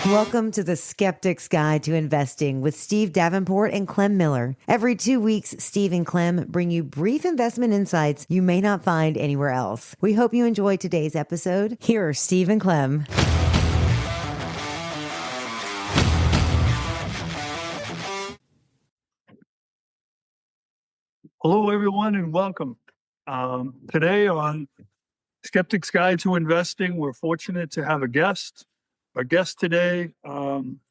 Welcome to the Skeptic's Guide to Investing with Steve Davenport and Clem Miller. Every 2 weeks, Steve and Clem bring you brief investment insights you may not find anywhere else. We hope you enjoy today's episode. Here are Steve and Clem. Hello, everyone, and welcome. Today on Skeptic's Guide to Investing, we're fortunate to have a guest. Our guest today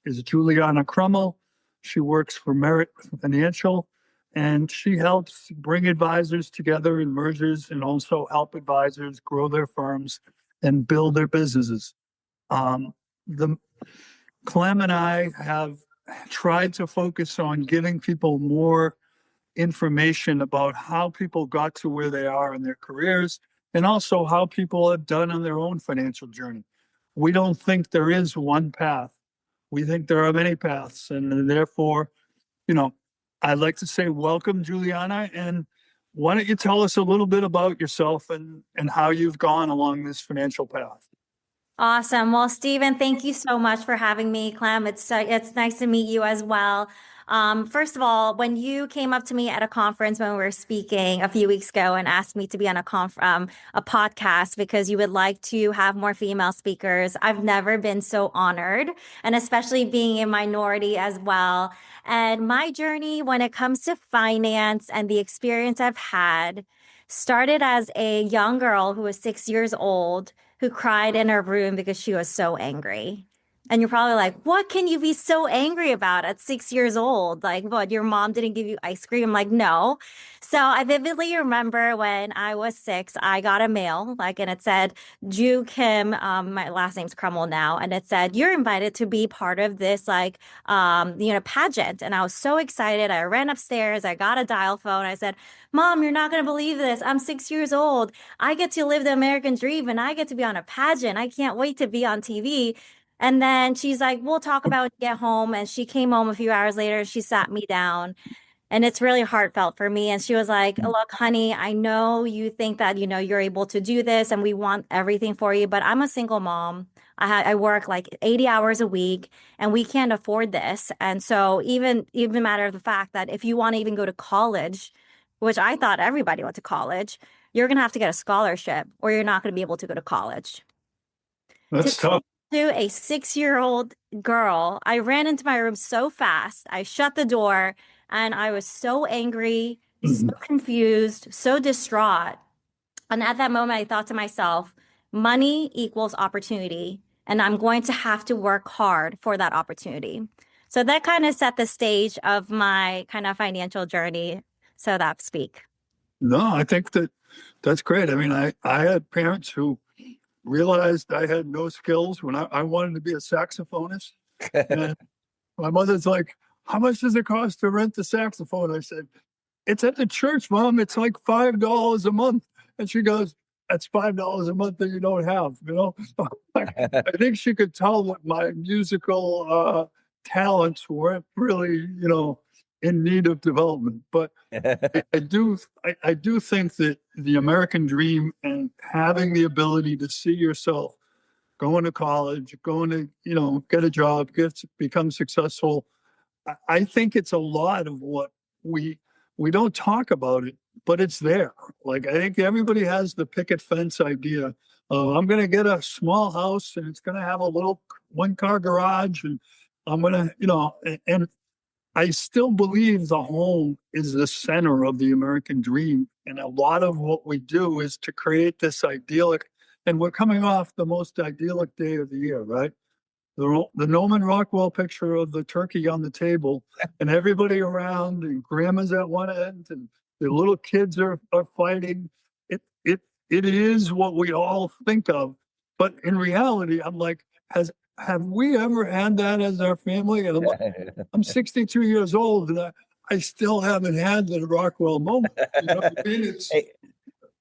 is Jooliana Crummell. She works for Merit Financial, and she helps bring advisors together in mergers and also help advisors grow their firms and build their businesses. Clem and I have tried to focus on giving people more information about how people got to where they are in their careers and also how people have done on their own financial journey. We don't think there is one path. We think there are many paths. And therefore, I'd like to say welcome, Jooliana. And why don't you tell us a little bit about yourself and how you've gone along this financial path? Awesome. Well, Stephen, thank you so much for having me. Clem, it's nice to meet you as well. First of all, when you came up to me at a conference when we were speaking a few weeks ago and asked me to be on a podcast because you would like to have more female speakers, I've never been so honored, and especially being a minority as well. And my journey when it comes to finance and the experience I've had started as a young girl who was 6 years old who cried in her room because she was so angry. And you're probably like, what can you be so angry about at 6 years old? Like, what, your mom didn't give you ice cream? I'm like, no. So I vividly remember when I was 6, I got a mail, and it said, Ju Kim, my last name's Crummell now. And it said, you're invited to be part of this, pageant. And I was so excited. I ran upstairs. I got a dial phone. I said, Mom, you're not going to believe this. I'm 6 years old. I get to live the American dream and I get to be on a pageant. I can't wait to be on TV. And then she's like, we'll talk about it when you get home. And she came home a few hours later. She sat me down and it's really heartfelt for me. And she was like, look, honey, I know you think that, you're able to do this and we want everything for you, but I'm a single mom. I work like 80 hours a week and we can't afford this. And so even matter of the fact that if you want to even go to college, which I thought everybody went to college, you're going to have to get a scholarship or you're not going to be able to go to college. That's tough. To a 6-year-old girl, I ran into my room so fast. I shut the door and I was so angry, so confused, so distraught. And at that moment, I thought to myself, money equals opportunity, and I'm going to have to work hard for that opportunity. So that kind of set the stage of my kind of financial journey, so that speak. No, I think that's great. I mean, I had parents who realized I had no skills when I wanted to be a saxophonist. And my mother's like, how much does it cost to rent the saxophone? I said, it's at the church, Mom. It's like $5 a month. And she goes, that's $5 a month that you don't have, I think she could tell that my musical talents weren't really, in need of development. But I do think that the American dream and having the ability to see yourself going to college, going to, get a job, become successful. I think it's a lot of what we don't talk about it, but it's there. I think everybody has the picket fence idea of I'm going to get a small house and it's going to have a little 1-car garage and I'm going to, and I still believe the home is the center of the American dream. And a lot of what we do is to create this idyllic, and we're coming off the most idyllic day of the year, right? The Norman Rockwell picture of the turkey on the table and everybody around and grandma's at one end and the little kids are fighting. It is what we all think of. But in reality, I'm like, have we ever had that as our family? And I'm 62 years old and I still haven't had the Rockwell moment. You know what I mean? Hey,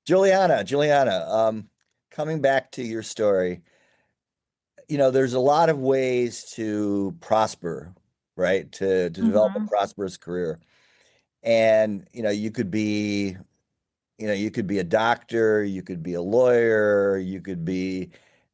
Jooliana, coming back to your story, there's a lot of ways to prosper, right? To develop a prosperous career. And, you could be a doctor, you could be a lawyer, you could be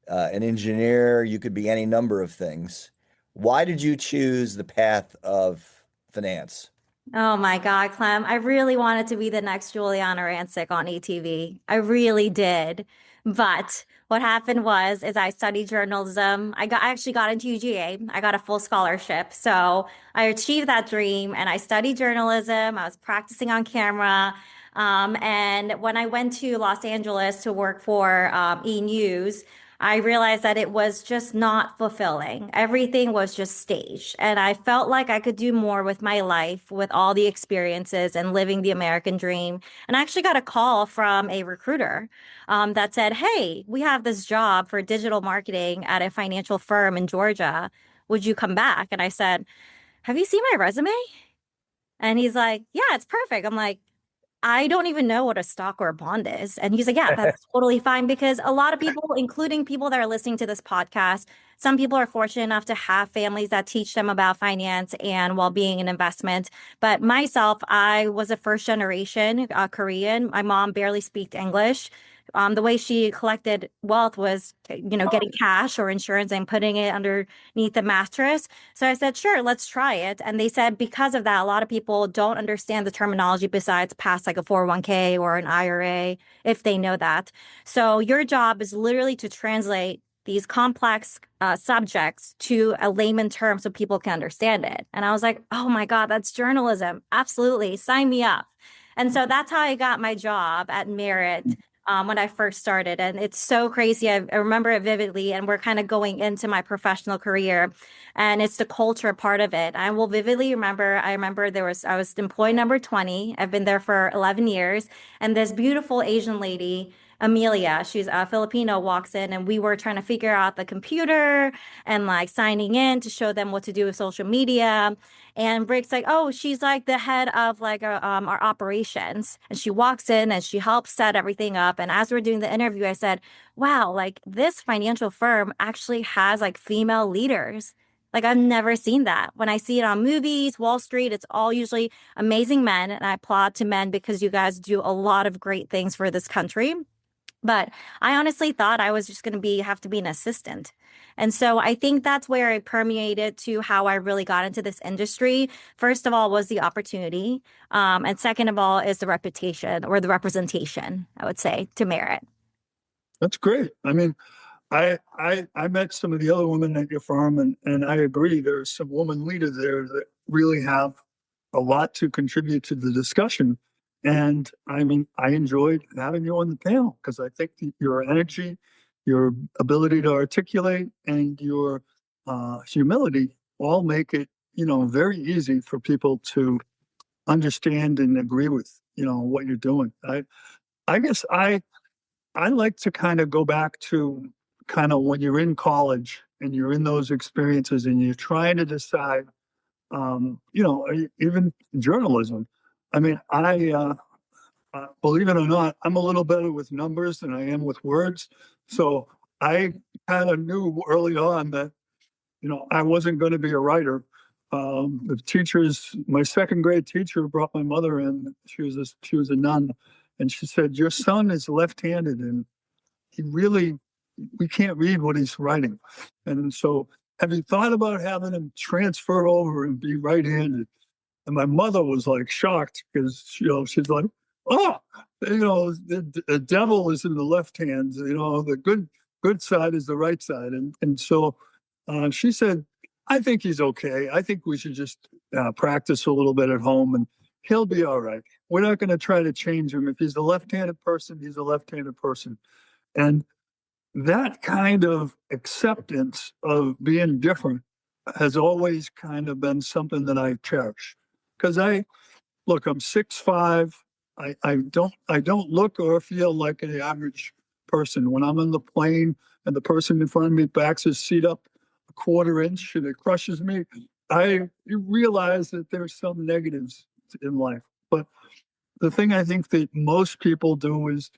an engineer, you could be any number of things. Why did you choose the path of finance? Oh my God, Clem. I really wanted to be the next Jooliana Rancic on ATV. I really did. But what happened is I studied journalism. I actually got into UGA. I got a full scholarship. So I achieved that dream and I studied journalism. I was practicing on camera. And when I went to Los Angeles to work for E! News, I realized that it was just not fulfilling. Everything was just staged. And I felt like I could do more with my life, with all the experiences and living the American dream. And I actually got a call from a recruiter that said, "Hey, we have this job for digital marketing at a financial firm in Georgia. Would you come back?" And I said, "Have you seen my resume?" And he's like, "Yeah, it's perfect." I'm like, "I don't even know what a stock or a bond is." And he's like, "Yeah, that's totally fine." Because a lot of people, including people that are listening to this podcast, some people are fortunate enough to have families that teach them about finance and well-being and investment. But myself, I was a first generation Korean. My mom barely speaks English. The way she collected wealth was, getting cash or insurance and putting it underneath the mattress. So I said, "Sure, let's try it." And they said because of that, a lot of people don't understand the terminology besides past like a 401k or an IRA, if they know that. So your job is literally to translate these complex subjects to a layman term so people can understand it. And I was like, "Oh my God, that's journalism. Absolutely. Sign me up." And so that's how I got my job at Merit when I first started. And it's so crazy. I remember it vividly. And we're kind of going into my professional career. And it's the culture part of it. I will vividly remember, I remember I was employee number 20. I've been there for 11 years. And this beautiful Asian lady, Amelia, she's a Filipino, walks in and we were trying to figure out the computer and like signing in to show them what to do with social media. And Rick's like, "Oh, she's like the head of like our operations." And she walks in and she helps set everything up. And as we're doing the interview, I said, "Wow, like this financial firm actually has like female leaders. Like I've never seen that. When I see it on movies, Wall Street, it's all usually amazing men." And I applaud to men because you guys do a lot of great things for this country. But I honestly thought I was just going to have to be an assistant. And so I think that's where I permeated to how I really got into this industry. First of all, was the opportunity. And second of all, is the reputation or the representation, I would say, to Merit. That's great. I mean, I met some of the other women at your firm, and I agree. There's some women leaders there that really have a lot to contribute to the discussion. And I mean, I enjoyed having you on the panel because I think your energy, your ability to articulate, and your humility all make it, very easy for people to understand and agree with, what you're doing. I guess I like to kind of go back to kind of when you're in college and you're in those experiences and you're trying to decide, even journalism. I mean, believe it or not, I'm a little better with numbers than I am with words. So I kind of knew early on that, I wasn't going to be a writer. The teachers, my second grade teacher brought my mother in. She was a nun, and she said, "Your son is left-handed, and we can't read what he's writing." And so, have you thought about having him transfer over and be right-handed? And my mother was like shocked because she's like, "Oh, the devil is in the left hand. The good side is the right side." And so she said, "I think he's okay. I think we should just practice a little bit at home, and he'll be all right. We're not going to try to change him. If he's a left-handed person, he's a left-handed person." And that kind of acceptance of being different has always kind of been something that I cherish. Because I'm 6'5". I don't look or feel like an average person. When I'm on the plane and the person in front of me backs his seat up a quarter inch and it crushes me, you realize that there's some negatives in life. But the thing I think that most people do is,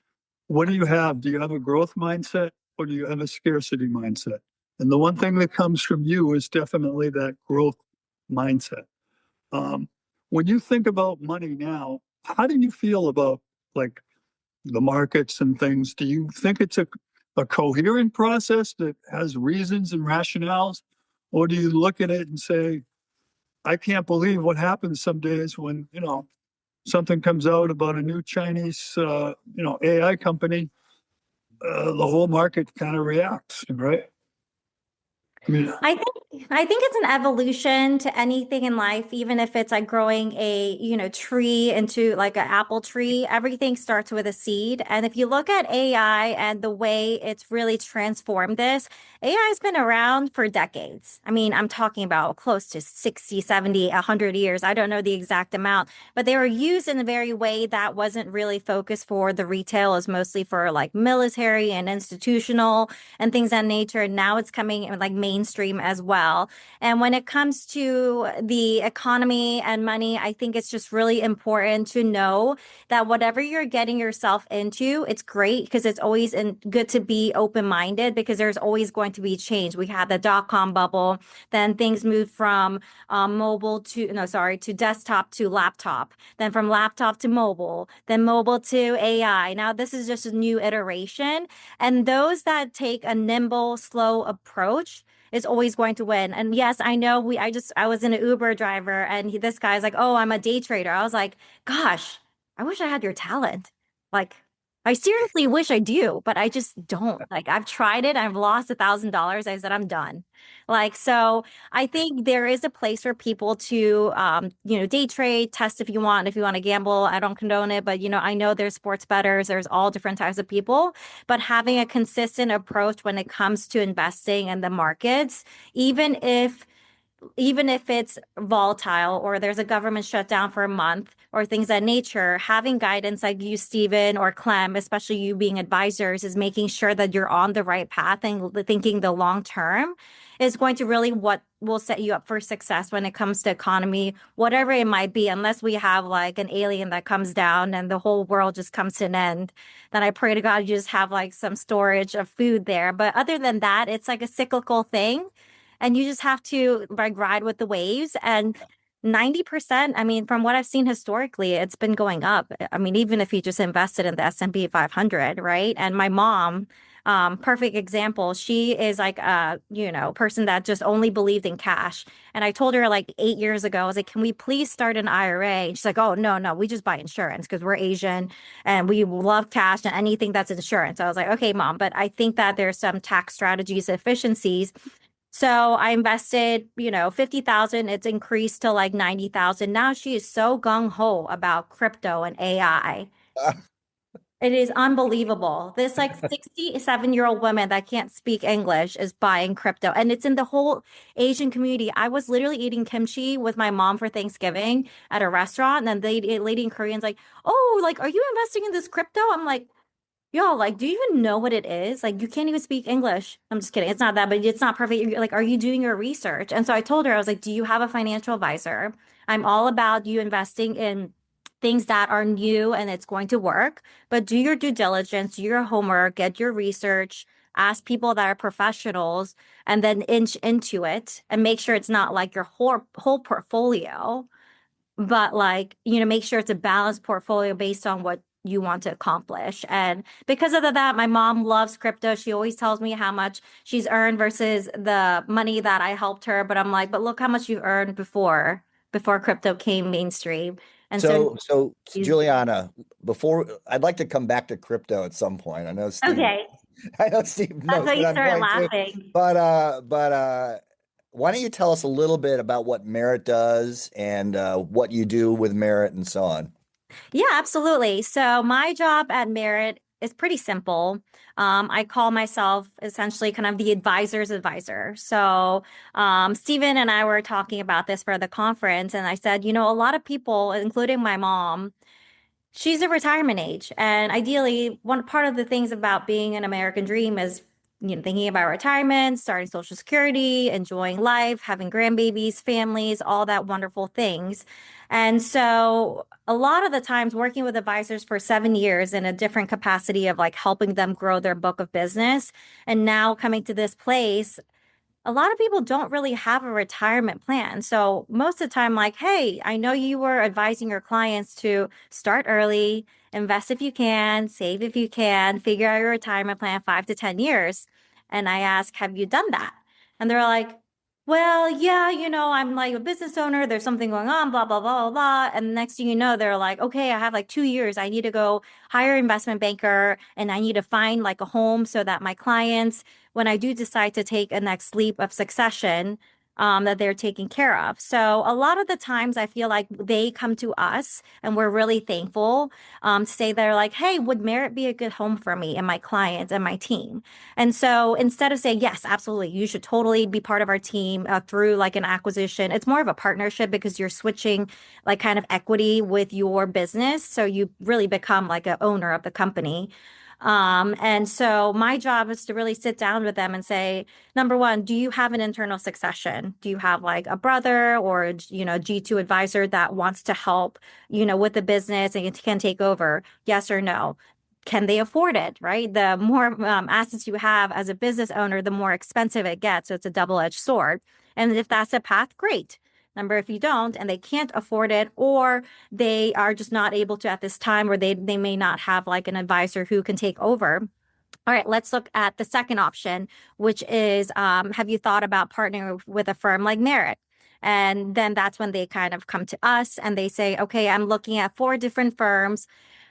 what do you have? Do you have a growth mindset or do you have a scarcity mindset? And the one thing that comes from you is definitely that growth mindset. When you think about money now, how do you feel about like the markets and things? Do you think it's a coherent process that has reasons and rationales? Or do you look at it and say, I can't believe what happens some days when, something comes out about a new Chinese, AI company, the whole market kind of reacts, right? I mean, I think it's an evolution to anything in life, even if it's like growing a, tree into like an apple tree. Everything starts with a seed. And if you look at AI and the way it's really transformed this, AI has been around for decades. I mean, I'm talking about close to 60, 70, 100 years. I don't know the exact amount, but they were used in a very way that wasn't really focused for the retail. It was mostly for like military and institutional and things of that nature. And now it's coming in like mainstream as well. And when it comes to the economy and money, I think it's just really important to know that whatever you're getting yourself into, it's great because it's always good to be open-minded because there's always going to be change. We had the dot-com bubble, then things moved from to desktop to laptop, then from laptop to mobile, then mobile to AI. Now this is just a new iteration. And those that take a nimble, slow approach is always going to win. And yes, I know I was an Uber driver and this guy's like, oh, I'm a day trader. I was like, gosh, I wish I had your talent. Like, I seriously wish I do, but I just don't. Like, I've tried it. I've lost $1,000. I said, I'm done. Like, so I think there is a place for people to, day trade, test if you want to gamble. I don't condone it, but, I know there's sports bettors, there's all different types of people, but having a consistent approach when it comes to investing in the markets, even if it's volatile or there's a government shutdown for a month or things of that nature, having guidance like you, Stephen, or Clem, especially you being advisors, is making sure that you're on the right path and thinking the long term is going to really what will set you up for success when it comes to economy, whatever it might be, unless we have like an alien that comes down and the whole world just comes to an end. Then I pray to God you just have like some storage of food there. But other than that, it's like a cyclical thing. And you just have to like ride with the waves. And 90%, I mean, from what I've seen historically, it's been going up. I mean, even if you just invested in the S&P 500, right? And my mom, perfect example, she is like a, person that just only believed in cash. And I told her like 8 years ago, I was like, can we please start an IRA? And she's like, oh, no, we just buy insurance because we're Asian and we love cash and anything that's insurance. I was like, okay, mom, but I think that there's some tax strategies, efficiencies. So I invested, 50,000. It's increased to like 90,000. Now she is so gung ho about crypto and AI. It is unbelievable. This like 67-year-old woman that can't speak English is buying crypto. And it's in the whole Asian community. I was literally eating kimchi with my mom for Thanksgiving at a restaurant. And then the lady in Korean's like, oh, like, are you investing in this crypto? I'm like, yo, like, do you even know what it is? Like, you can't even speak English. I'm just kidding. It's not that, but it's not perfect. Like, are you doing your research? And so I told her, I was like, do you have a financial advisor? I'm all about you investing in things that are new and it's going to work, but do your due diligence, do your homework, get your research, ask people that are professionals, and then inch into it and make sure it's not like your whole portfolio, but like, make sure it's a balanced portfolio based on what you want to accomplish. And because of that, my mom loves crypto. She always tells me how much she's earned versus the money that I helped her. But I'm like, but look how much you earned before crypto came mainstream. And so Jooliana, before I'd like to come back to crypto at some point. I know Steve. Okay. I know Steve That's knows why you what I'm started going to. laughing. But why don't you tell us a little bit about what Merit does and what you do with Merit and so on? Yeah, absolutely. So my job at Merit is pretty simple. I call myself essentially kind of the advisor's advisor. So Stephen and I were talking about this for the conference, and I said, a lot of people, including my mom, she's a retirement age. And ideally, one part of the things about being an American dream is, thinking about retirement, starting Social Security, enjoying life, having grandbabies, families, all that wonderful things. And so a lot of the times working with advisors for 7 years in a different capacity of like helping them grow their book of business and now coming to this place, a lot of people don't really have a retirement plan. So most of the time, like, hey, I know you were advising your clients to start early, invest if you can, save if you can, figure out your retirement plan 5 to 10 years. And I ask, have you done that? And they're like, well, yeah, I'm like a business owner. There's something going on, blah, blah, blah, blah, blah. And the next thing you know, they're like, okay, I have like 2 years. I need to go hire an investment banker and I need to find like a home so that my clients, when I do decide to take a next leap of succession, that they're taken care of. So a lot of the times I feel like they come to us and we're really thankful, to say they're like, hey, would Merit be a good home for me and my clients and my team? And so instead of saying, yes, absolutely, you should totally be part of our team through like an acquisition, it's more of a partnership because you're switching like kind of equity with your business. So you really become like an owner of the company. And so my job is to really sit down with them and say, number one, do you have an internal succession? Do you have like a brother or, G2 advisor that wants to help, with the business and can take over? Yes or no? Can they afford it, right? The more assets you have as a business owner, the more expensive it gets. So it's a double-edged sword. And if that's a path, great. Number, if you don't and they can't afford it, or they are just not able to at this time, or they may not have like an advisor who can take over. All right, let's look at the second option, which is, have you thought about partnering with a firm like Merit? And then that's when they kind of come to us and they say, okay, I'm looking at 4 different firms.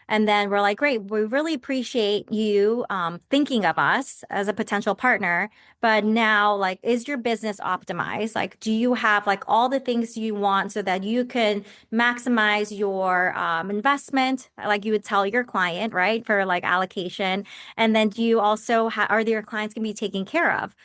And then we're like, great, we really appreciate you thinking of us as a potential partner. But now, like, is your business optimized? Like, do you have like all the things you want so that you can maximize your investment, like you would tell your client, right, for like allocation? And then do you also are your clients going to be taken care of?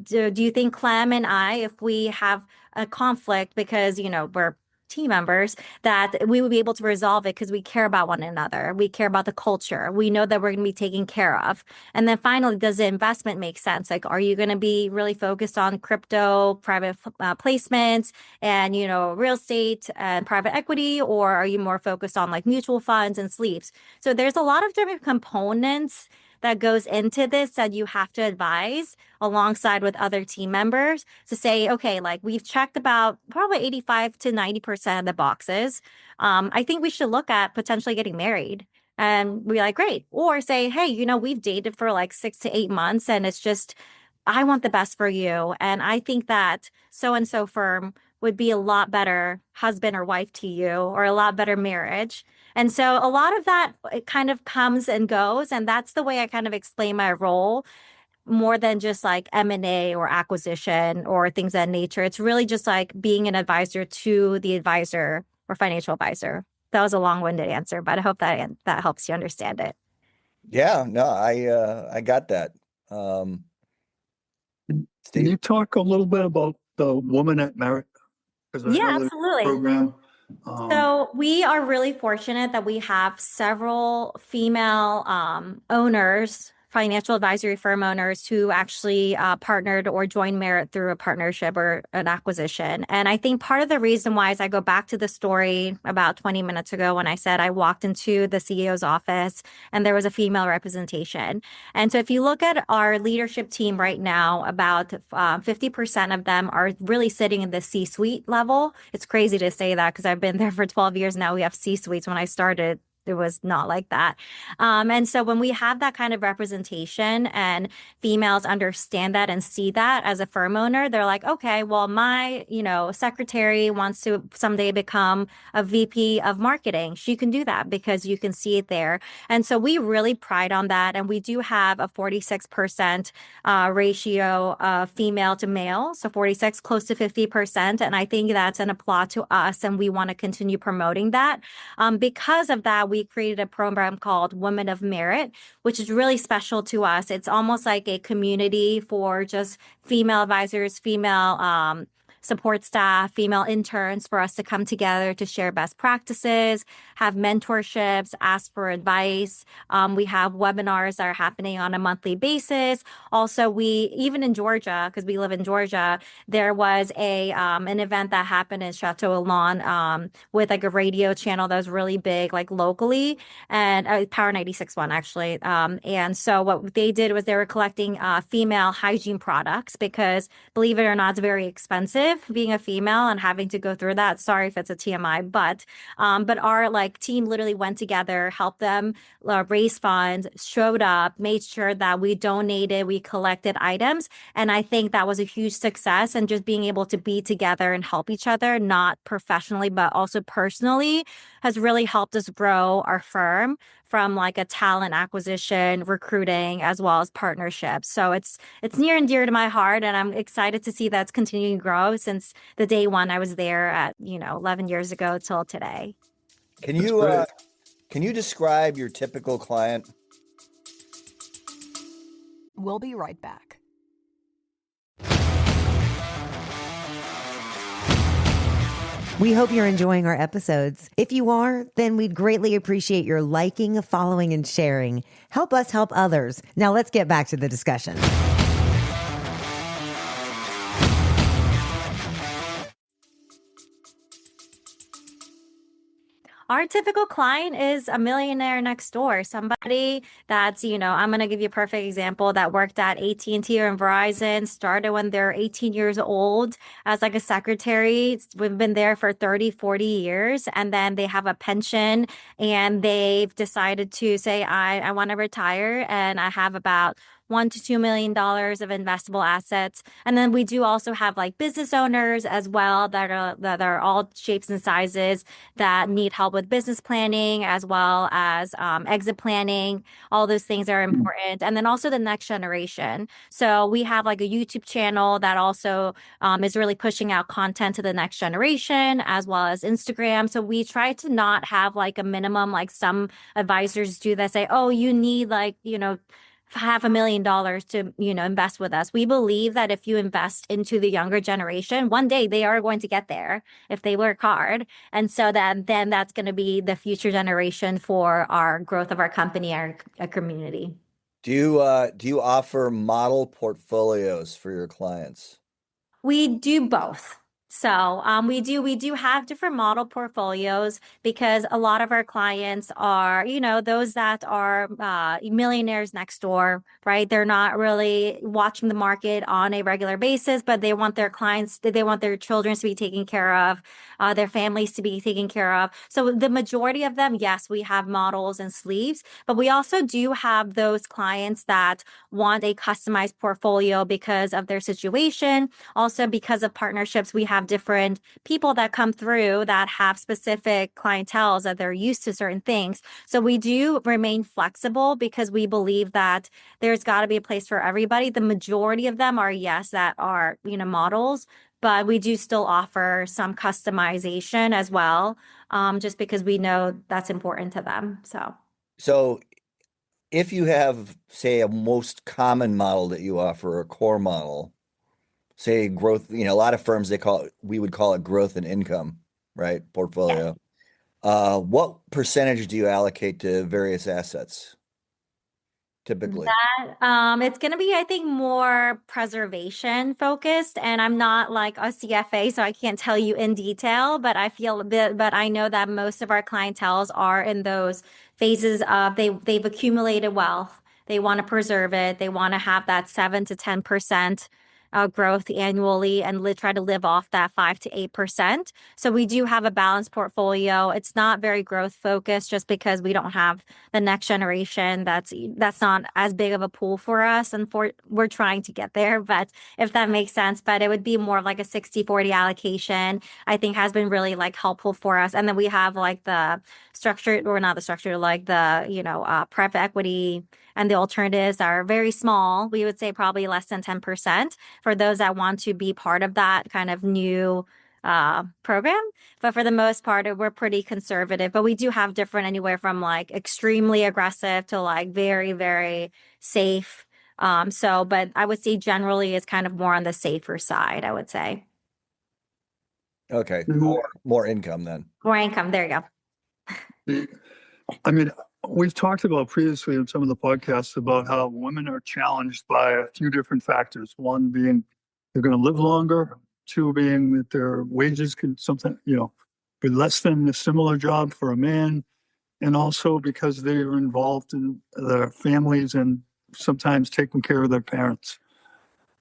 Do you think Clem and I, if we have a conflict because, we're team members, that we would be able to resolve it because we care about one another. We care about the culture. We know that we're going to be taken care of. And then finally, does the investment make sense? Like, are you going to be really focused on crypto, private placements, and, real estate and private equity? Or are you more focused on like mutual funds and sleeves? So there's a lot of different components that goes into this that you have to advise alongside with other team members to say, okay, like we've checked about probably 85 to 90% of the boxes. I think we should look at potentially getting married. And we're like, great. Or say, hey, we've dated for like 6 to 8 months and it's just, I want the best for you. And I think that so and so firm would be a lot better husband or wife to you, or a lot better marriage. And so a lot of that, it kind of comes and goes. And that's the way I kind of explain my role, more than just like M&A or acquisition or things of that nature. It's really just like being an advisor to the advisor or financial advisor. That was a long-winded answer, but I hope that helps you understand it. Yeah, no, I got that. Can Steve? you talk a little bit about the Woman at Merit? Because I Yeah, know that absolutely. program. So we are really fortunate that we have several female owners, financial advisory firm owners who actually partnered or joined Merit through a partnership or an acquisition. And I think part of the reason why is I go back to the story about 20 minutes ago when I said I walked into the CEO's office and there was a female representation. And so if you look at our leadership team right now, about 50% of them are really sitting in the C-suite level. It's crazy to say that because I've been there for 12 years now. We have C-suites. When I started, it was not like that. And so when we have that kind of representation and females understand that and see that as a firm owner, they're like, okay, well, my, secretary wants to someday become a VP of marketing. She can do that because you can see it there. And so we really pride on that. And we do have a 46% ratio of female to male. So 46, close to 50%. And I think that's an applaud to us. And we want to continue promoting that. Because of that, we created a program called Women of Merit, which is really special to us. It's almost like a community for just female advisors, female support staff, female interns, for us to come together to share best practices, have mentorships, ask for advice. We have webinars that are happening on a monthly basis. Also, we, even in Georgia, because we live in Georgia, there was an event that happened in Chateau Elan with like a radio channel that was really big, like locally, and Power 96.1 actually. And so what they did was they were collecting female hygiene products because, believe it or not, it's very expensive. with being a female and having to go through that. Sorry if it's a TMI, but our like team literally went together, helped them raise funds, showed up, made sure that we donated, we collected items. And I think that was a huge success. And just being able to be together and help each other, not professionally, but also personally, has really helped us grow our firm from like a talent acquisition, recruiting, as well as partnerships. So it's near and dear to my heart, and I'm excited to see that's continuing to grow since the day one I was there at 11 years ago till today. Can you describe your typical client? We'll be right back. We hope you're enjoying our episodes. If you are, then we'd greatly appreciate your liking, following, and sharing. Help us help others. Now let's get back to the discussion. Our typical client is a millionaire next door, somebody that's, I'm going to give you a perfect example, that worked at AT&T or Verizon, started when they're 18 years old as like a secretary. We've been there for 30, 40 years, and then they have a pension and they've decided to say, I want to retire and I have about $1 to $2 million of investable assets. And then we do also have like business owners as well that are all shapes and sizes that need help with business planning as well as exit planning. All those things are important. And then also the next generation. So we have like a YouTube channel that also is really pushing out content to the next generation as well as Instagram. So we try to not have like a minimum, like some advisors do that say, oh, you need like, $500,000 to, invest with us. We believe that if you invest into the younger generation, one day they are going to get there if they work hard. And so then that's going to be the future generation for our growth of our company, our community. Do you offer model portfolios for your clients? We do both. So we do have different model portfolios because a lot of our clients are, those that are millionaires next door, right? They're not really watching the market on a regular basis, but they want their children to be taken care of, their families to be taken care of. So the majority of them, yes, we have models and sleeves, but we also do have those clients that want a customized portfolio because of their situation. Also, because of partnerships, we have different people that come through that have specific clienteles that they're used to certain things. So we do remain flexible because we believe that there's got to be a place for everybody. The majority of them are, yes, that are, models, but we do still offer some customization as well, just because we know that's important to them. So if you have, say, a most common model that you offer, a core model, say growth, a lot of firms, we would call it growth and income, right? Portfolio. Yes. What percentage do you allocate to various assets typically? It's going to be, I think, more preservation focused, and I'm not like a CFA, so I can't tell you in detail, but I know that most of our clienteles are in those phases of they've accumulated wealth. They want to preserve it. They want to have that 7 to 10% growth annually and try to live off that 5 to 8%. So we do have a balanced portfolio. It's not very growth focused just because we don't have the next generation. That's not as big of a pool for us. And we're trying to get there, but if that makes sense, but it would be more of like a 60-40 allocation, I think has been really like helpful for us. And then we have like the structured, or not the structured, like the, private equity and the alternatives are very small. We would say probably less than 10% for those that want to be part of that kind of new program. But for the most part, we're pretty conservative. But we do have different, anywhere from like extremely aggressive to like very, very safe. But I would say generally it's kind of more on the safer side, I would say. Okay. More income then. More income. There you go. I mean, we've talked about previously in some of the podcasts about how women are challenged by a few different factors. One being they're going to live longer. Two being that their wages can be less than a similar job for a man. And also because they are involved in their families and sometimes taking care of their parents.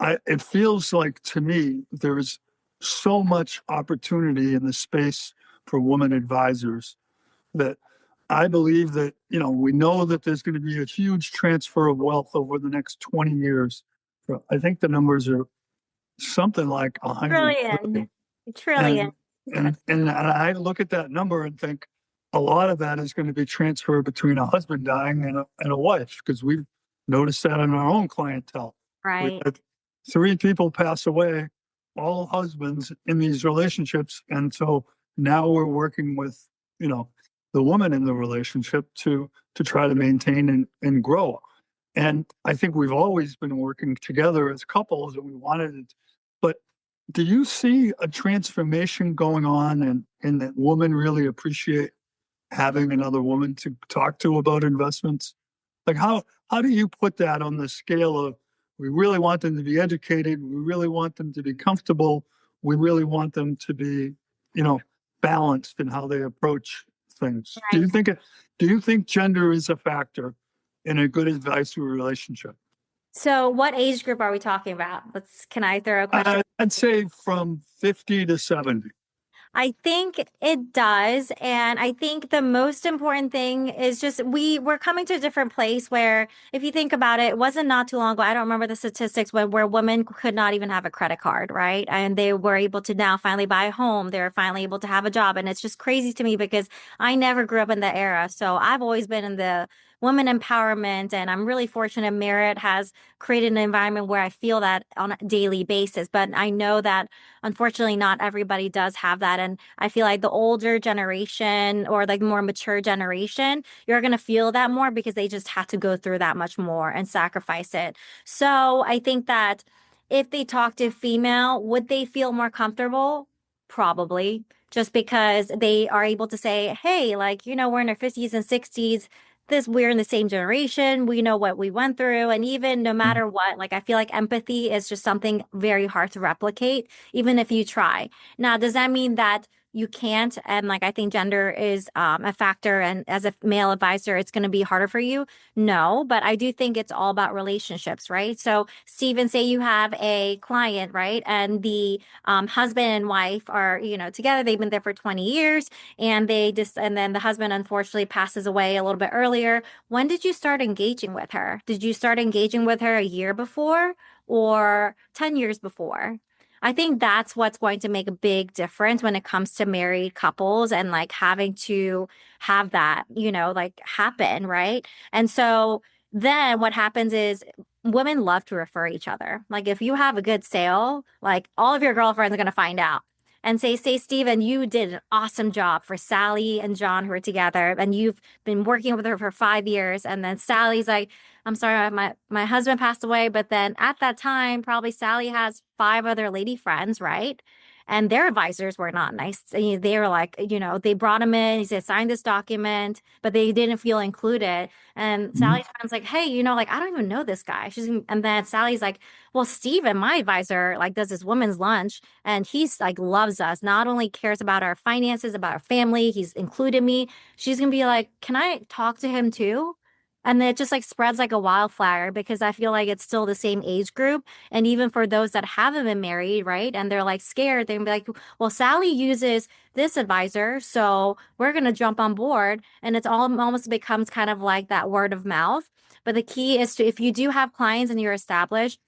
It feels like to me there's so much opportunity in the space for women advisors that I believe that, we know that there's going to be a huge transfer of wealth over the next 20 years. I think the numbers are something like 100 Trillion. billion. Trillion. And I look at that number and think a lot of that is going to be transferred between a husband dying and a wife, because we've noticed that in our own clientele. We Right. had 3 people pass away, all husbands in these relationships. And so now we're working with, the woman in the relationship to try to maintain and grow. And I think we've always been working together as couples, and we wanted it. But do you see a transformation going on, and that women really appreciate having another woman to talk to about investments? Like how do you put that on the scale of, we really want them to be educated, we really want them to be comfortable, we really want them to be, balanced in how they approach things? Right. Do you think gender is a factor in a good advisory relationship? So what age group are we talking about? Can I throw a question? I'd say from 50 to 70. I think it does. And I think the most important thing is just we're coming to a different place where, if you think about it, it wasn't not too long ago. I don't remember the statistics where women could not even have a credit card, right? And they were able to now finally buy a home. They're finally able to have a job. And it's just crazy to me because I never grew up in that era. So I've always been in the women empowerment, and I'm really fortunate Merit has created an environment where I feel that on a daily basis. But I know that unfortunately not everybody does have that. And I feel like the older generation or like more mature generation, you're going to feel that more because they just had to go through that much more and sacrifice it. So I think that if they talk to a female, would they feel more comfortable? Probably, just because they are able to say, hey, like, we're in our 50s and 60s. We're in the same generation. We know what we went through. And even no matter what, like, I feel like empathy is just something very hard to replicate, even if you try. Now, does that mean that you can't? And like, I think gender is a factor. And as a male advisor, it's going to be harder for you. No, but I do think it's all about relationships, right? So, Stephen, say you have a client, right? And the husband and wife are, together. They've been there for 20 years, and and then the husband unfortunately passes away a little bit earlier. When did you start engaging with her? Did you start engaging with her a year before or 10 years before? I think that's what's going to make a big difference when it comes to married couples and like having to have that, like happen, right? And so then what happens is women love to refer each other. Like if you have a good sale, like all of your girlfriends are going to find out and say, Steven, you did an awesome job for Sally and John who are together, and you've been working with her for 5 years. And then Sally's like, I'm sorry, my husband passed away. But then at that time, probably Sally has 5 other lady friends, right? And their advisors were not nice. They were like, they brought him in. He said, sign this document, but they didn't feel included. And Sally's friend's like, hey, like, I don't even know this guy. And then Sally's like, well, Steven, my advisor, like does this women's lunch, and he's like, loves us, not only cares about our finances, about our family. He's included me. She's going to be like, can I talk to him too? And then it just like spreads like a wildfire because I feel like it's still the same age group. And even for those that haven't been married, right? And they're like scared, they're gonna be like, well, Sally uses this advisor, so we're going to jump on board. And it's almost becomes kind of like that word of mouth. But the key is to, if you do have clients and you're established,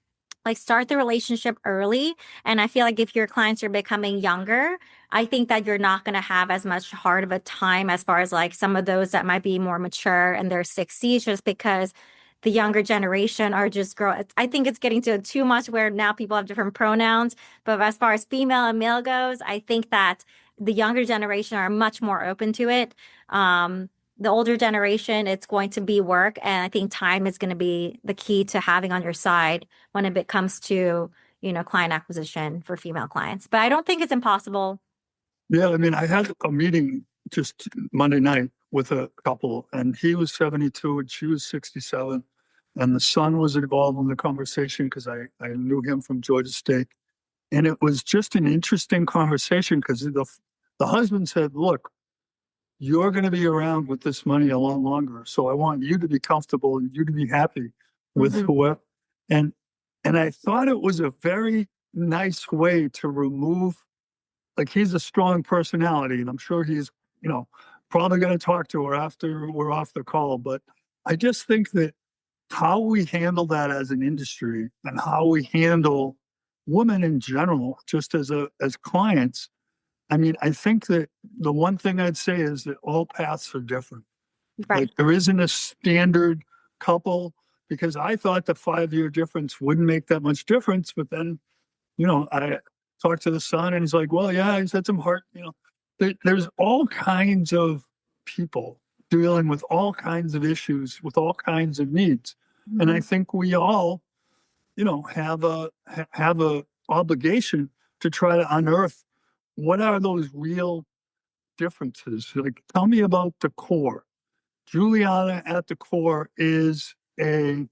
like start the relationship early. And I feel like if your clients are becoming younger, I think that you're not going to have as much hard of a time as far as like some of those that might be more mature in their 60s, just because the younger generation are just growing. I think it's getting to too much where now people have different pronouns. But as far as female and male goes, I think that the younger generation are much more open to it. The older generation, it's going to be work. And I think time is going to be the key to having on your side when it comes to, client acquisition for female clients. But I don't think it's impossible. Yeah, I mean, I had a meeting just Monday night with a couple, and he was 72 and she was 67. And the son was involved in the conversation because I knew him from Georgia State. And it was just an interesting conversation because the husband said, look, you're going to be around with this money a lot longer. So I want you to be comfortable and you to be happy with whoever. And I thought it was a very nice way to remove, like, he's a strong personality, and I'm sure he's, probably going to talk to her after we're off the call. But I just think that how we handle that as an industry and how we handle women in general, just as clients, I mean, I think that the one thing I'd say is that all paths are different. Right. Like, there isn't a standard couple, because I thought the 5-year difference wouldn't make that much difference. But then, I talked to the son and he's like, well, yeah, he's had some heart, there's all kinds of people dealing with all kinds of issues, with all kinds of needs. Mm-hmm. And I think we all, have a obligation to try to unearth what are those real differences. Like, tell me about the core. Jooliana at the core is a,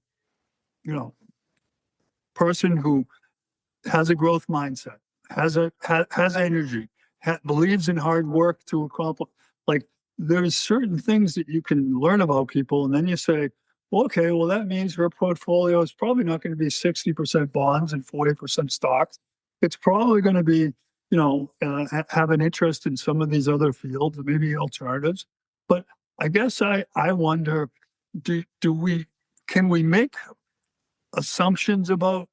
person who has a growth mindset, has energy, believes in hard work to accomplish. Like, there's certain things that you can learn about people, and then you say, well, okay, well, that means her portfolio is probably not going to be 60% bonds and 40% stocks. It's probably going to be, have an interest in some of these other fields, maybe alternatives. But I guess I wonder, can we make assumptions about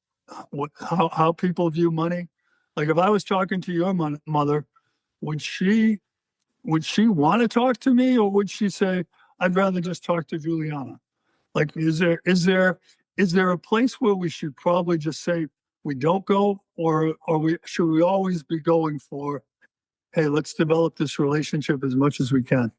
how people view money? Like, if I was talking to your mother, would she want to talk to me, or would she say, I'd rather just talk to Jooliana? Like, is there a place where we should probably just say we don't go, or should we always be going for, hey, let's develop this relationship as much as we can?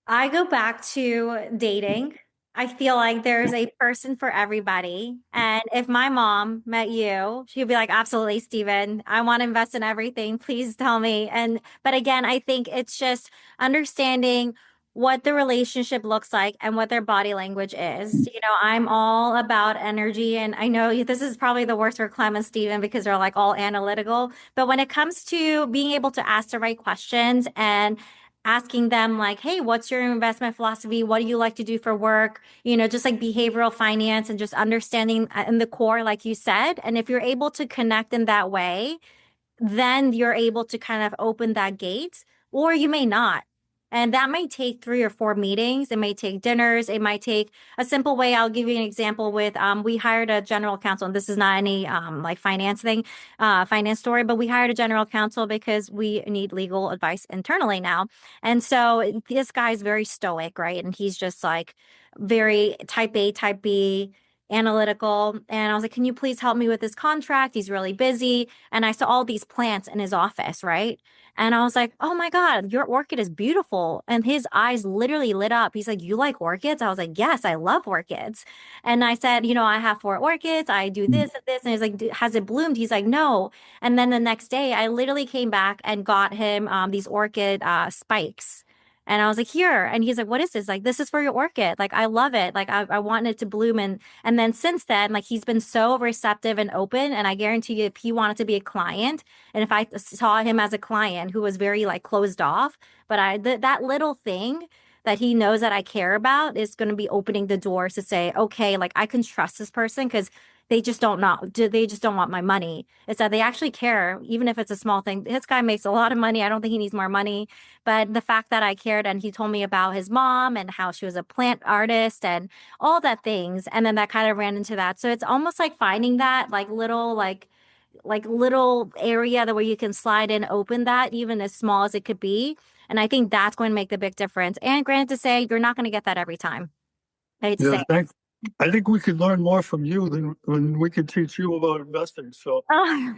I go back to dating. I feel like there's a person for everybody. And if my mom met you, she'd be like, absolutely, Steven, I want to invest in everything. Please tell me. But again, I think it's just understanding what the relationship looks like and what their body language is. I'm all about energy. And I know this is probably the worst for Clem and Steven because they're like all analytical. But when it comes to being able to ask the right questions and asking them like, hey, what's your investment philosophy? What do you like to do for work? Just like behavioral finance and just understanding in the core, like you said. And if you're able to connect in that way, then you're able to kind of open that gate, or you may not. And that might take 3 or 4 meetings. It may take dinners. It might take a simple way. I'll give you an example with, we hired a general counsel, and this is not any like finance story, but we hired a general counsel because we need legal advice internally now. And so this guy's very stoic, right? And he's just like very type A, type B, analytical. And I was like, can you please help me with this contract? He's really busy. And I saw all these plants in his office, right? And I was like, oh my God, your orchid is beautiful. And his eyes literally lit up. He's like, you like orchids? I was like, yes, I love orchids. And I said, I have 4 orchids. I do this and this. And he's like, has it bloomed? He's like, no. And then the next day, I literally came back and got him these orchid spikes. And I was like, here. And he's like, what is this? Like, this is for your orchid. Like, I love it. Like, I want it to bloom. And then since then, like, he's been so receptive and open. And I guarantee you, if he wanted to be a client, and if I saw him as a client who was very like closed off, but that little thing that he knows that I care about is going to be opening the doors to say, okay, like, I can trust this person because they just don't want my money. It's that they actually care, even if it's a small thing. This guy makes a lot of money. I don't think he needs more money. But the fact that I cared, and he told me about his mom and how she was a plant artist and all that things. And then that kind of ran into that. So it's almost like finding that like little area that where you can slide in, open that, even as small as it could be. And I think that's going to make the big difference. And granted to say, you're not going to get that every time. I hate to say. I think we could learn more from you than when we could teach you about investing. So I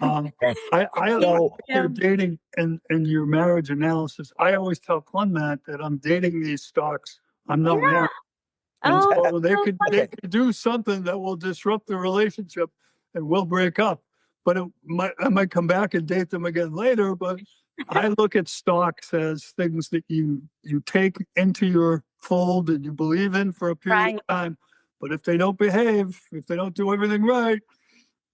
love your dating and your marriage analysis. I always tell Clem that I'm dating these stocks. I'm not married. And so they could do something that will disrupt the relationship and we'll break up. But I might come back and date them again later. But I look at stocks as things that you take into your fold and you believe in for a period of time. But if they don't behave, if they don't do everything right,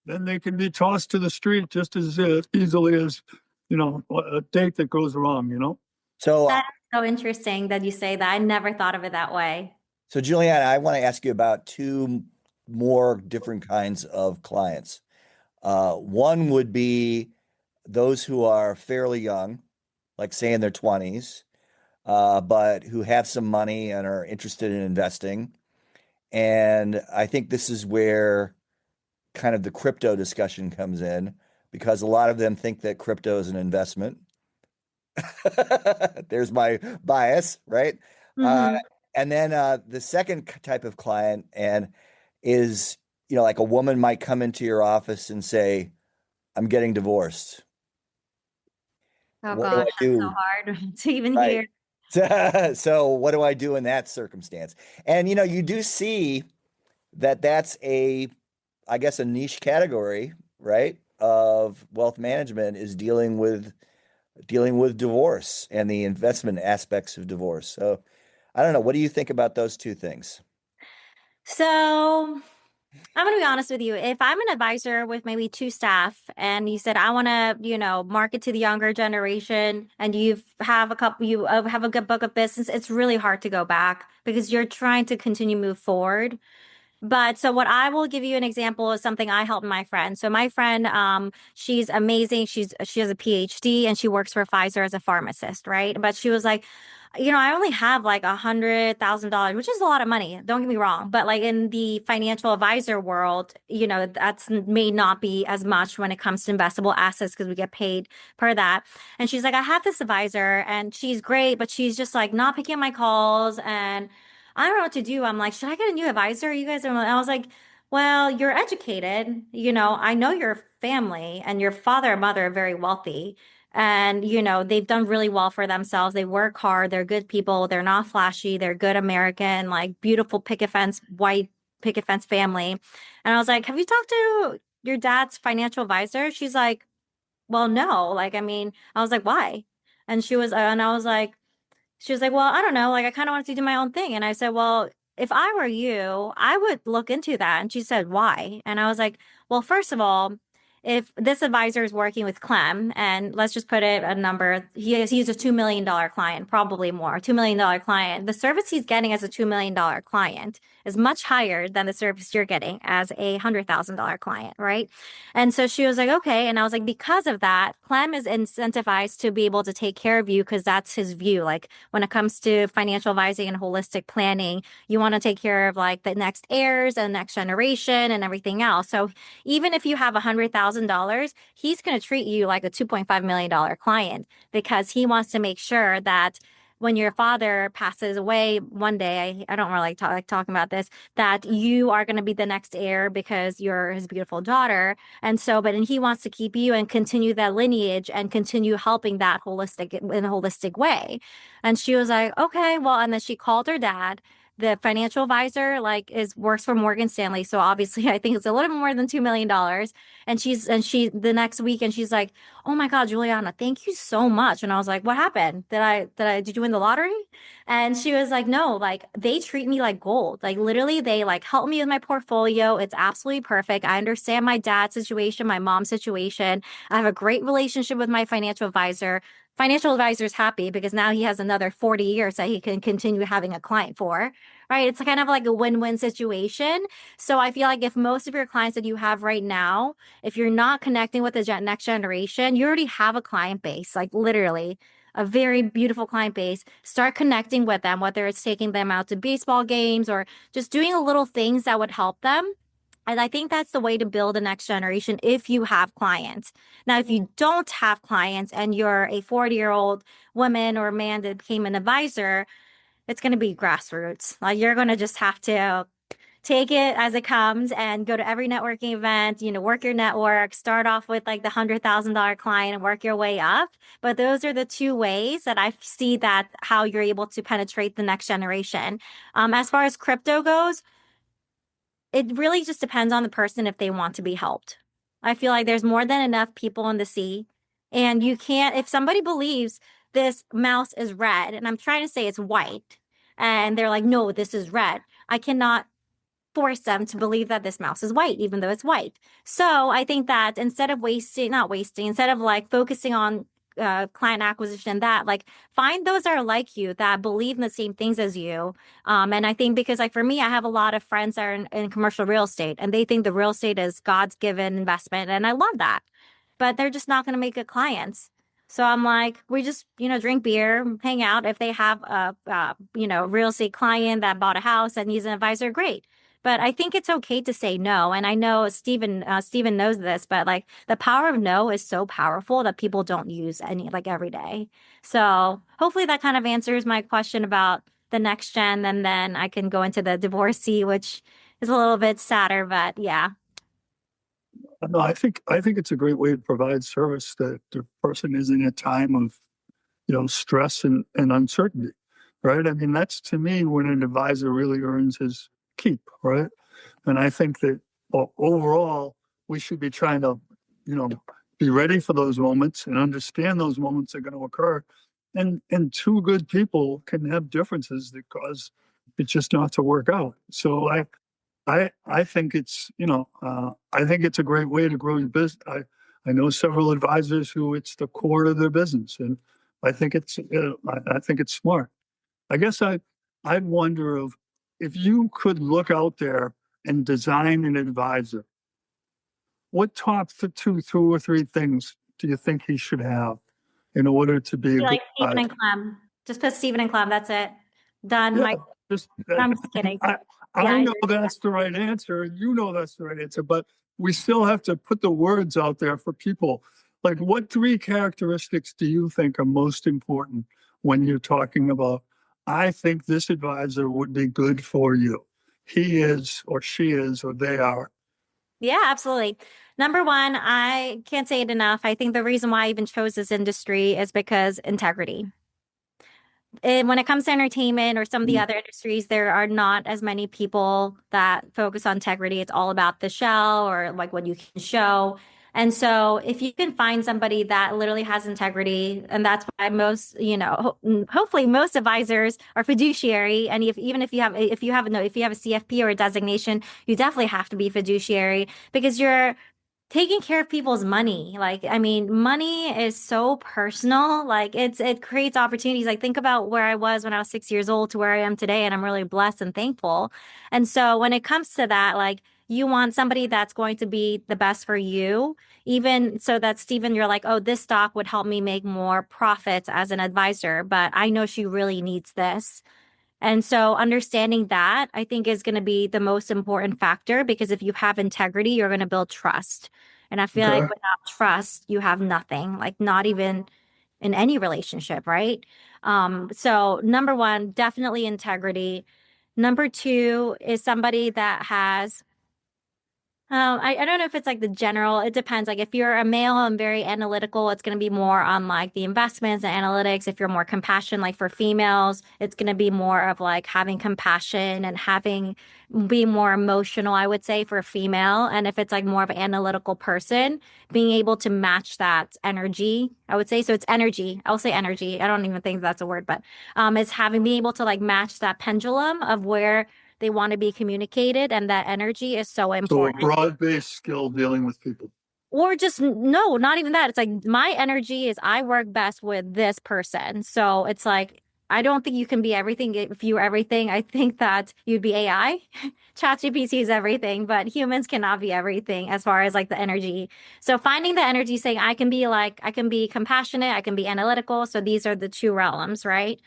then they can be tossed to the street just as easily as, a date that goes wrong, So that's so interesting that you say that. I never thought of it that way. So Jooliana, I want to ask you about 2 more different kinds of clients. One would be those who are fairly young, like say in their 20s, but who have some money and are interested in investing. And I think this is where kind of the crypto discussion comes in, because a lot of them think that crypto is an investment. There's my bias, right? Mm-hmm. And then the second type of client is, like a woman might come into your office and say, I'm getting divorced. Oh What do gosh, I that's so do? hard to even Right. hear. So what do I do in that circumstance? And you do see that that's I guess a niche category, right? Of wealth management is dealing with divorce and the investment aspects of divorce. So I don't know. What do you think about those two things? So I'm going to be honest with you. If I'm an advisor with maybe two staff and you said, I want to, market to the younger generation and you have a good book of business, it's really hard to go back because you're trying to continue move forward. But so what I will give you an example is something I helped my friend. So my friend, she's amazing. She has a PhD and she works for Pfizer as a pharmacist, right? But she was like, I only have like $100,000, which is a lot of money. Don't get me wrong. But like in the financial advisor world, that's may not be as much when it comes to investable assets because we get paid per that. And she's like, I have this advisor and she's great, but she's just like not picking up my calls and I don't know what to do. I'm like, should I get a new advisor? You guys are, I was like, well, you're educated. I know your family and your father and mother are very wealthy. And, they've done really well for themselves. They work hard. They're good people. They're not flashy. They're good American, like beautiful picket fence, white picket fence family. And I was like, have you talked to your dad's financial advisor? She's like, well, no. Like, I mean, I was like, why? And I was like, she was like, well, I don't know. Like, I kind of wanted to do my own thing. And I said, well, if I were you, I would look into that. And she said, why? And I was like, well, first of all, if this advisor is working with Clem, and let's just put it a number, he's a $2 million client, probably more, $2 million client. The service he's getting as a $2 million client is much higher than the service you're getting as a $100,000 client, right? And so she was like, okay. And I was like, because of that, Clem is incentivized to be able to take care of you because that's his view. Like when it comes to financial advising and holistic planning, you want to take care of like the next heirs and next generation and everything else. So even if you have $100,000, he's going to treat you like a $2.5 million client because he wants to make sure that when your father passes away one day, I don't really like talking about this, that you are going to be the next heir because you're his beautiful daughter. And he wants to keep you and continue that lineage and continue helping that in a holistic way. And she was like, okay, well, and then she called her dad. The financial advisor works for Morgan Stanley. So obviously I think it's a little bit more than $2 million. And she the next week and she's like, oh my God, Jooliana, thank you so much. And I was like, what happened? Did you win the lottery? And she was like, no, like they treat me like gold. Like literally they like help me with my portfolio. It's absolutely perfect. I understand my dad's situation, my mom's situation. I have a great relationship with my financial advisor. Financial advisor's happy because now he has another 40 years that he can continue having a client for, right? It's kind of like a win-win situation. So I feel like if most of your clients that you have right now, if you're not connecting with the next generation, you already have a client base, like literally a very beautiful client base. Start connecting with them, whether it's taking them out to baseball games or just doing a little things that would help them. And I think that's the way to build the next generation if you have clients. Now, if you don't have clients and you're a 40-year-old woman or man that became an advisor, it's going to be grassroots. Like you're going to just have to take it as it comes and go to every networking event, work your network, start off with like the $100,000 client and work your way up. But those are the two ways that I see that how you're able to penetrate the next generation. As far as crypto goes, it really just depends on the person if they want to be helped. I feel like there's more than enough people in the sea. And you can't, if somebody believes this mouse is red, and I'm trying to say it's white, and they're like, no, this is red, I cannot force them to believe that this mouse is white, even though it's white. So I think that instead of instead of like focusing on client acquisition, that like find those that are like you, that believe in the same things as you. And I think because like for me, I have a lot of friends that are in commercial real estate and they think the real estate is God's given investment. And I love that, but they're just not going to make good clients. So I'm like, we just, drink beer, hang out. If they have a real estate client that bought a house and needs an advisor, great. But I think it's okay to say no. And I know Stephen knows this, but like the power of no is so powerful that people don't use like every day. So hopefully that kind of answers my question about the next gen. And then I can go into the divorcee, which is a little bit sadder, but yeah. No, I think it's a great way to provide service that the person is in a time of, stress and uncertainty, right? I mean, that's to me when an advisor really earns his keep, right? And I think that overall we should be trying to, be ready for those moments and understand those moments are going to occur. And two good people can have differences that cause it just not to work out. So I think it's, I think it's a great way to grow your business. I know several advisors who it's the core of their business, and I think it's smart. I guess I'd wonder if you could look out there and design an advisor, what top two or three things do you think he should have in order to be a good Like Stephen advisor? and Clem. Just put Stephen and Clem. That's it. Done. Yeah, just, I'm just kidding. I know you're- that's the right answer. You know that's the right answer, but we still have to put the words out there for people. Like, what three characteristics do you think are most important when you're talking about, I think this advisor would be good for you? He is, or she is, or they are. Yeah, absolutely. Number one, I can't say it enough. I think the reason why I even chose this industry is because integrity. And when it comes to entertainment or some of the other industries, there are not as many people that focus on integrity. It's all about the shell or like what you can show. And so if you can find somebody that literally has integrity, and that's why most, hopefully most advisors are fiduciary. And if you have a CFP or a designation, you definitely have to be fiduciary because you're taking care of people's money. Like, I mean, money is so personal. Like it creates opportunities. Like think about where I was when I was 6 years old to where I am today. And I'm really blessed and thankful. And so when it comes to that, like you want somebody that's going to be the best for you, even so that Stephen, you're like, oh, this stock would help me make more profits as an advisor, but I know she really needs this. And so understanding that I think is going to be the most important factor because if you have integrity, you're going to build trust. And I feel like Okay. without trust, you have nothing, like not even in any relationship, right? So number one, definitely integrity. Number two is somebody that has I don't know if it's like the general, it depends. Like if you're a male and very analytical, it's going to be more on like the investments and analytics. If you're more compassion, like for females, it's going to be more of like having compassion and be more emotional, I would say for a female. And if it's like more of an analytical person, being able to match that energy, I would say. So it's energy. I'll say energy. I don't even think that's a word, but it's being able to like match that pendulum of where they want to be communicated, and that energy is so So a important. broad-based skill dealing with people. Or just no, not even that. It's like my energy is I work best with this person. So it's like I don't think you can be everything. If you were everything, I think that you'd be AI. ChatGPT is everything, but humans cannot be everything as far as like the energy. So finding the energy, saying I can be compassionate, I can be analytical. So these are the two realms, right?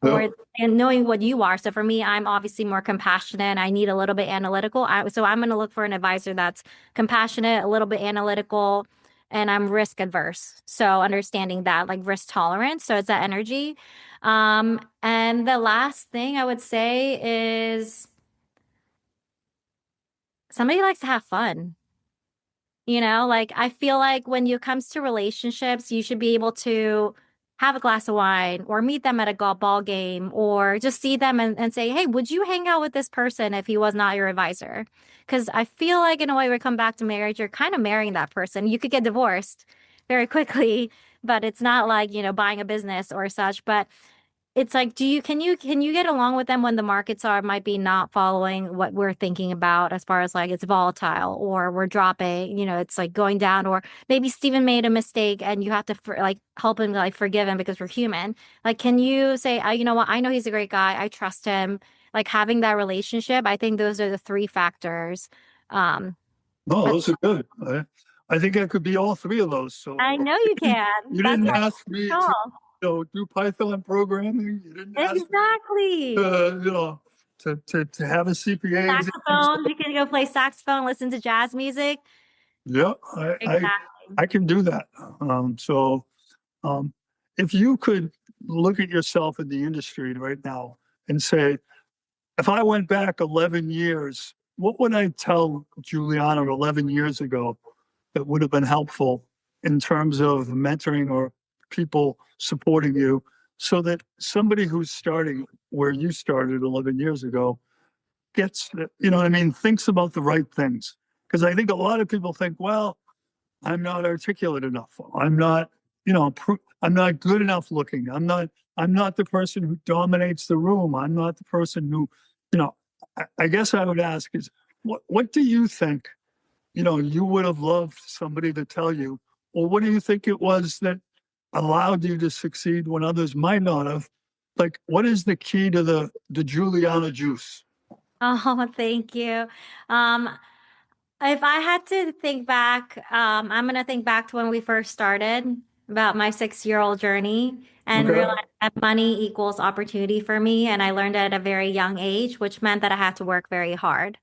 Yeah. And knowing what you are. So for me, I'm obviously more compassionate. I need a little bit analytical. So I'm going to look for an advisor that's compassionate, a little bit analytical, and I'm risk adverse. So understanding that, like risk tolerance. So it's that energy. And the last thing I would say is somebody likes to have fun. Like I feel like when it comes to relationships, you should be able to have a glass of wine or meet them at a golf ball game or just see them and say, hey, would you hang out with this person if he was not your advisor? Because I feel like in a way we come back to marriage, you're kind of marrying that person. You could get divorced very quickly, but it's not like, buying a business or such. But it's like, can you get along with them when the markets might be not following what we're thinking about as far as like it's volatile or we're dropping, it's like going down, or maybe Steven made a mistake and you have to like help him, like forgive him because we're human. Like, can you say, you know what, I know he's a great guy, I trust him, like having that relationship. I think those are the three factors. Um, No, those are good. I think I could be all three of those. So I know you can. you That's didn't how ask me you to know. do Python programming. You didn't ask me Exactly. to have a CPA exam. Saxophone. You can go play saxophone, listen to jazz music. Yeah, Exactly. I can do that. Um, if you could look at yourself in the industry right now and say, if I went back 11 years, what would I tell Jooliana 11 years ago that would have been helpful in terms of mentoring or people supporting you, so that somebody who's starting where you started 11 years ago gets, what I mean, thinks about the right things? Because I think a lot of people think, well, I'm not articulate enough. I'm not, I'm not good enough looking. I'm not the person who dominates the room. I'm not the person who, I guess I would ask is, what do you think, you would have loved somebody to tell you, or what do you think it was that allowed you to succeed when others might not have? Like, what is the key to the Juliana juice? Oh, thank you. Um, if I had to think back, I'm gonna think back to when we first started, about my 6-year-old journey, and Okay. realize that money equals opportunity for me. And I learned it at a very young age, which meant that I had to work very hard.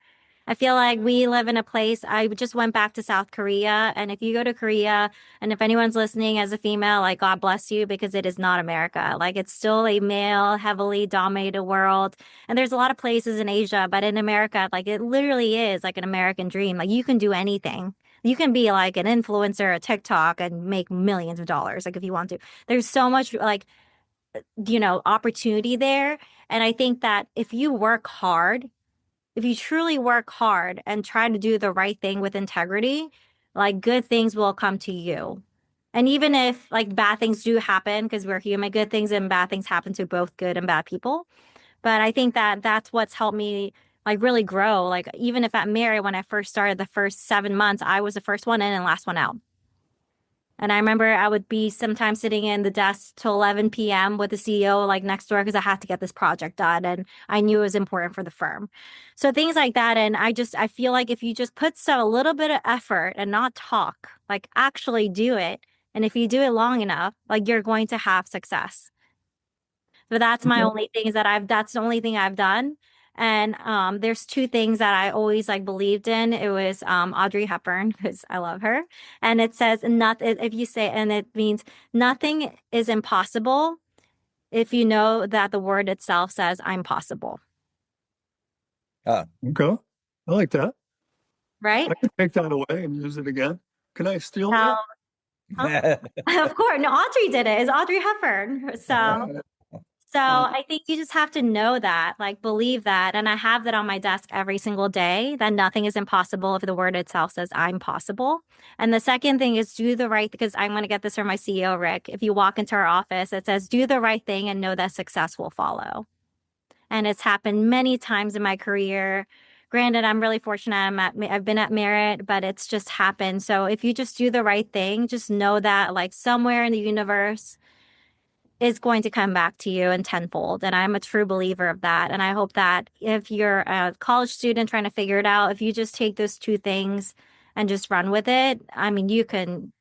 I feel like we live in a place, I just went back to South Korea. And if you go to Korea, and if anyone's listening as a female, like God bless you, because it is not America. Like it's still a male, heavily dominated world. And there's a lot of places in Asia, but in America, like it literally is like an American dream. Like you can do anything. You can be like an influencer, a TikTok, and make millions of dollars, like if you want to. There's so much like, opportunity there. And I think that if you work hard, if you truly work hard and try to do the right thing with integrity, like good things will come to you. And even if like bad things do happen, because we're human, good things and bad things happen to both good and bad people. But I think that that's what's helped me like really grow. Like even if at Mary, when I first started the first 7 months, I was the first one in and last one out. And I remember I would be sometimes sitting in the desk till 11 p.m. with the CEO like next door because I had to get this project done and I knew it was important for the firm. So things like that. And I feel like if you just put a little bit of effort and not talk, like actually do it. And if you do it long enough, like you're going to have success. But that's my only thing is that that's the only thing I've done. And there's two things that I always like believed in. It was Audrey Hepburn, because I love her. And it says not if you say, and it means nothing is impossible if you know that the word itself says I'm possible. Okay. I like that. Right? I can take that away and use it again. Can I steal Now, that? of course. No, Audrey did it. It's Audrey Hepburn. So I think you just have to know that, like believe that. And I have that on my desk every single day, that nothing is impossible if the word itself says I'm possible. And the second thing is do the right, because I'm going to get this from my CEO, Rick. If you walk into our office, it says do the right thing and know that success will follow. And it's happened many times in my career. Granted, I'm really fortunate. I've been at Merit, but it's just happened. So if you just do the right thing, just know that like somewhere in the universe is going to come back to you in tenfold. And I'm a true believer of that. And I hope that if you're a college student trying to figure it out, if you just take those two things and just run with it, I mean, you can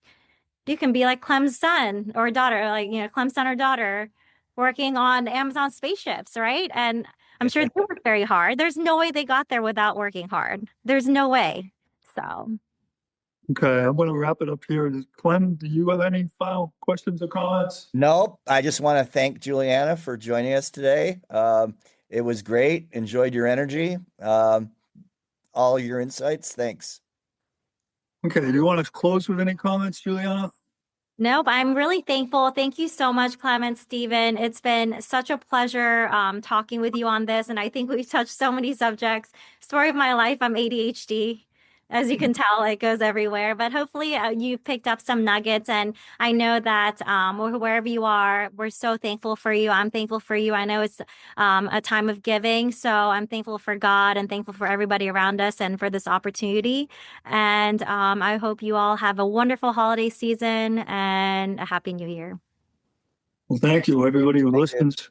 be like Clem's son or daughter, like, Clem's son or daughter working on Amazon spaceships, right? And I'm sure they worked very hard. There's no way they got there without working hard. There's no way. So. Okay, I'm going to wrap it up here. Clem, do you have any final questions or comments? Nope. I just want to thank Juliana for joining us today. It was great. Enjoyed your energy. All your insights. Thanks. Okay, do you want to close with any comments, Juliana? Nope, I'm really thankful. Thank you so much, Clement, Stephen. It's been such a pleasure talking with you on this. And I think we've touched so many subjects. Story of my life, I'm ADHD. As you can tell, it goes everywhere. But hopefully you've picked up some nuggets. And I know that wherever you are, we're so thankful for you. I'm thankful for you. I know it's a time of giving. So I'm thankful for God and thankful for everybody around us and for this opportunity. And I hope you all have a wonderful holiday season and a happy new year. Well, thank you, everybody who listens.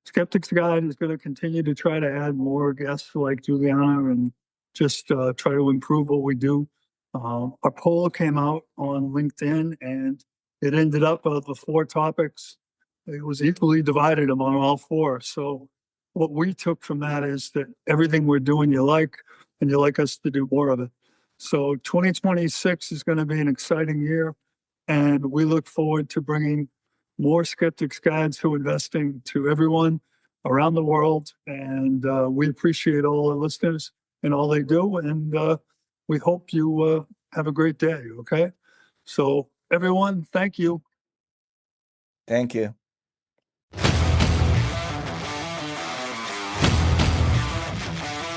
Skeptics Guide is going to continue to try to add more guests like Jooliana and just try to improve what we do. Our poll came out on LinkedIn and it ended up of the 4 topics. It was equally divided among all 4. So what we took from that is that everything we're doing you like, and you like us to do more of it. So 2026 is going to be an exciting year, and we look forward to bringing more Skeptics Guides to investing to everyone around the world. And we appreciate all our listeners and all they do. And we hope you have a great day. Okay. So everyone, thank you. Thank you.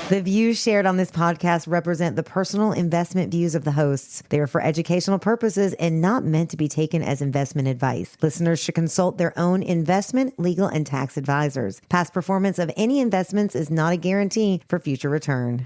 The views shared on this podcast represent the personal investment views of the hosts. They are for educational purposes and not meant to be taken as investment advice. Listeners should consult their own investment, legal, and tax advisors. Past performance of any investments is not a guarantee for future return.